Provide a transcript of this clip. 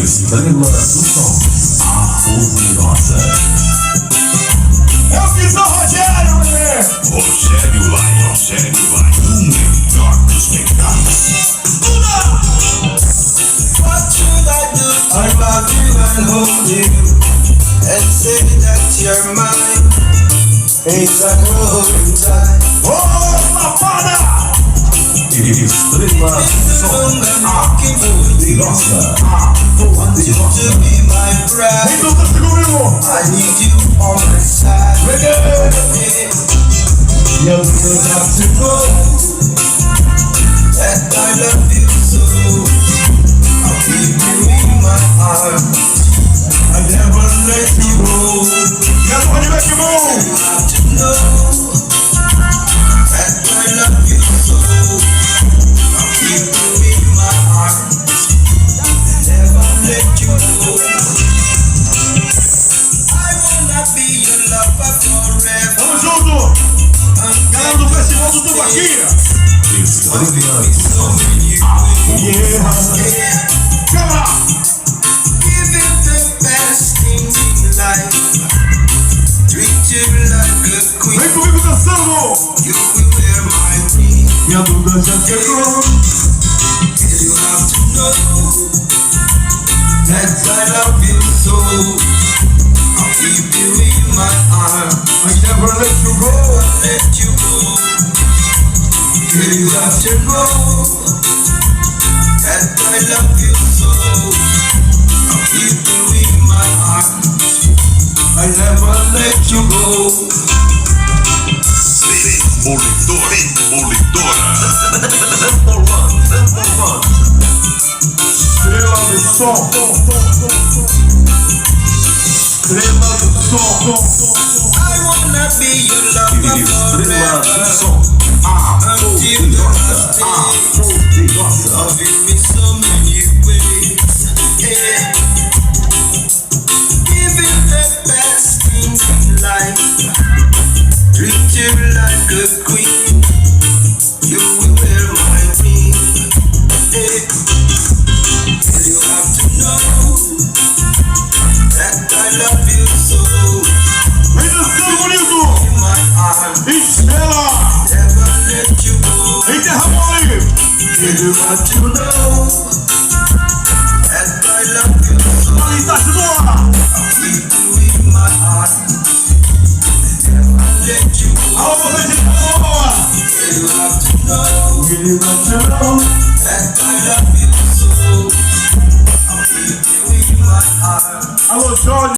Estrela do som, a poderosa. É o Pisão Rogério, mulher! Rogério Lion, o melhor dos pecados. What should I do to love you and hold you and say that you're mine? Ain't that holding tight? Ô, safada! Estrela do som, a poderosa. To be my bride, Então tá comigo! I need you on my side. E eu got to go. That I love you so. I'll keep you in my arms. I never let you go. E a porra de back You have to know that I love you so. I'll keep you in my arms. Never let you go. I wanna be your lover forever. Tamo junto! Galera do Festival do Tubaquinha! Estrela do som, Yeah! Câmera! Give you the best things in life. Treat you like a queen. Vem comigo dançando! You will wear my ring. Minha dúvida já chegou. You have to know that I love you so. I'll keep you in my arms. I never let you go. Let you go. You have to know that I love you so. I'll keep you in my arms. I never let you go. Demolidora. Estrela do som. Estrela do som. I wanna be your lover Estrela do forever. som, a Until the last day. poderosa. Loving in so many ways. Yeah. Give you the best things in life. Treat you like a queen. You will wear my ring. Yeah. You have to know that I love you so. Vem dançando, bonito! In my arms, Estrela! never let you go. Enterra mole! You have to know that I love you so. Qualidade do ar! I'll keep you in my arms. Never let you go. Alô, vocês de boa! You have to know Ele vai te dar. that I love you so. I'll keep you in my arms. Alô, Jorge!